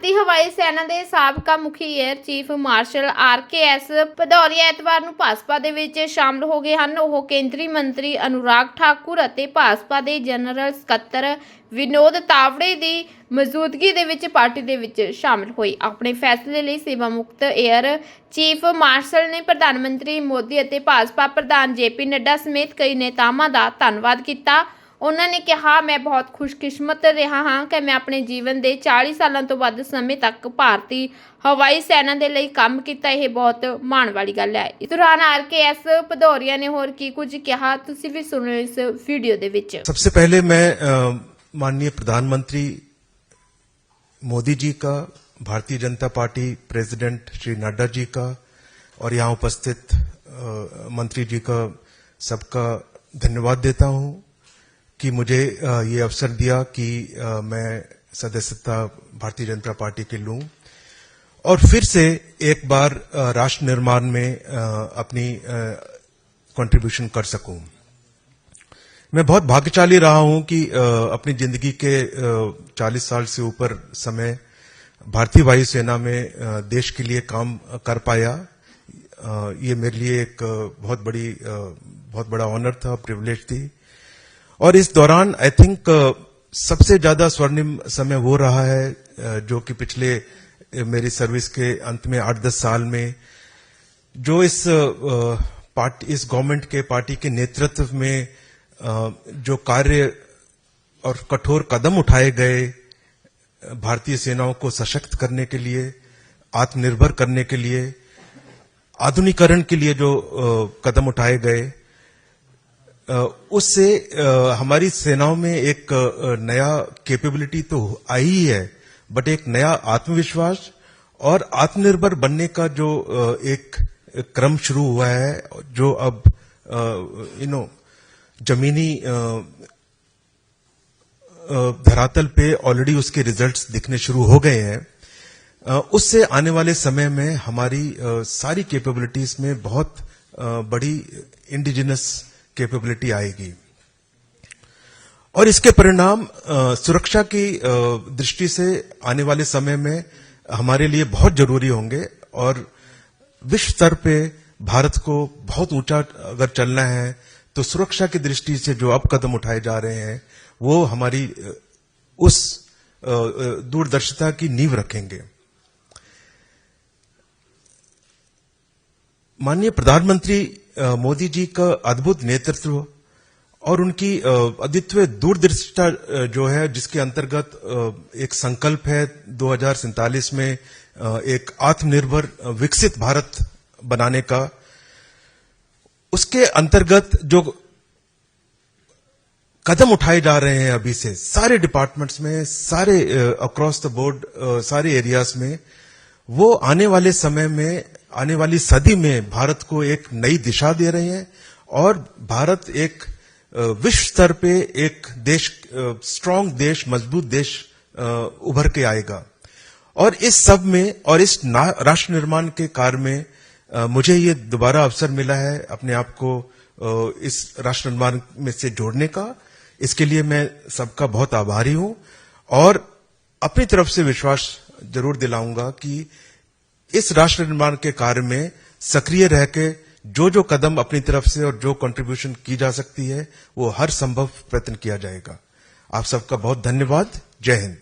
ਭਾਰਤੀ ਹਵਾਈ ਸੈਨਾ ਦੇ ਸਾਬਕਾ ਮੁਖੀ air chief marshal RKS Bhadauria ਐਤਵਾਰ ਨੂੰ ਭਾਜਪਾ ਦੇ ਵਿੱਚ ਸ਼ਾਮਲ ਹੋ ਗਏ ਹਨ। ਉਹ ਕੇਂਦਰੀ ਮੰਤਰੀ ਅਨੁਰਾਗ ਠਾਕੁਰ ਅਤੇ ਭਾਜਪਾ ਦੇ ਜਨਰਲ ਸਕੱਤਰ ਵਿਨੋਦ ਤਾਵੜੇ ਦੀ ਮੌਜੂਦਗੀ ਦੇ ਵਿੱਚ ਪਾਰਟੀ ਦੇ ਵਿੱਚ ਸ਼ਾਮਲ ਹੋਏ। ਆਪਣੇ ਫੈਸਲੇ ਲਈ ਸੇਵਾ ਮੁਕਤ 에ਅਰ ਚੀਫ ਮਾਰਸ਼ਲ ਨੇ ਪ੍ਰਧਾਨ ਮੰਤਰੀ ਮੋਦੀ ਅਤੇ ਭਾਜਪਾ ਪ੍ਰਧਾਨ JP ਨੱਡਾ ਸਮੇਤ ਕਈ ਨੇਤਾਵਾਂ ਦਾ ਧੰਨਵਾਦ ਕੀਤਾ। उन्होंने कहा, मैं बहुत खुशकिस्मत रहा हाँ कि मैं अपने जीवन के 40 सालों तो वध समय तक भारती हवाई सेना के लिए काम किया। यह बहुत माण वाली गल है। इस दौरान RKS भदौरिया ने होर की कुछ कहा, तुसीं भी सुनो इस वीडियो दे विच। सबसे पहले मैं माननीय प्रधानमंत्री मोदी जी का, भारतीय जनता पार्टी प्रेसिडेंट श्री नड्डा जी का और यहाँ उपस्थित मंत्री जी का सबका धन्यवाद देता हूँ कि मुझे ये अवसर दिया कि मैं सदस्यता भारतीय जनता पार्टी के लूं और फिर से एक बार राष्ट्र निर्माण में अपनी कंट्रीब्यूशन कर सकूं। मैं बहुत भाग्यशाली रहा हूं कि अपनी जिंदगी के 40 साल से ऊपर समय भारतीय वायुसेना में देश के लिए काम कर पाया। ये मेरे लिए एक बहुत बड़ा ऑनर था, प्रिविलेज थी। और इस दौरान आई थिंक सबसे ज्यादा स्वर्णिम समय वो रहा है जो कि पिछले मेरी सर्विस के अंत में 8-10 साल में जो इस गवर्नमेंट के पार्टी के नेतृत्व में जो कार्य और कठोर कदम उठाए गए भारतीय सेनाओं को सशक्त करने के लिए, आत्मनिर्भर करने के लिए, आधुनिकीकरण के लिए जो कदम उठाए गए, उससे हमारी सेनाओं में एक नया कैपेबिलिटी तो आई ही है, बट एक नया आत्मविश्वास और आत्मनिर्भर बनने का जो एक क्रम शुरू हुआ है, जो अब जमीनी धरातल पे ऑलरेडी उसके रिजल्ट्स दिखने शुरू हो गए हैं। उससे आने वाले समय में हमारी सारी कैपेबिलिटीज में बहुत बड़ी इंडिजिनस कैपेबिलिटी आएगी और इसके परिणाम सुरक्षा की दृष्टि से आने वाले समय में हमारे लिए बहुत जरूरी होंगे और विश्व स्तर पे भारत को बहुत ऊंचा अगर चलना है तो सुरक्षा की दृष्टि से जो अब कदम उठाए जा रहे हैं वो हमारी उस दूरदर्शिता की नींव रखेंगे। माननीय प्रधानमंत्री मोदी जी का अद्भुत नेतृत्व और उनकी अद्वितीय दूरदर्शिता जो है, जिसके अंतर्गत एक संकल्प है 2047 में एक आत्मनिर्भर विकसित भारत बनाने का, उसके अंतर्गत जो कदम उठाए जा रहे हैं अभी से सारे डिपार्टमेंट्स में, सारे अक्रॉस द बोर्ड, सारे एरियाज में, वो आने वाले समय में, आने वाली सदी में भारत को एक नई दिशा दे रहे हैं और भारत एक विश्व स्तर पे एक देश, स्ट्रांग देश, मजबूत देश उभर के आएगा। और इस सब में और इस राष्ट्र निर्माण के कार्य में मुझे ये दोबारा अवसर मिला है अपने आप को इस राष्ट्र निर्माण में से जोड़ने का। इसके लिए मैं सबका बहुत आभारी हूं और अपनी तरफ से विश्वास जरूर दिलाऊंगा कि इस राष्ट्र निर्माण के कार्य में सक्रिय रह के जो कदम अपनी तरफ से और जो कंट्रीब्यूशन की जा सकती है वो हर संभव प्रयत्न किया जाएगा। आप सबका बहुत धन्यवाद। जय हिंद।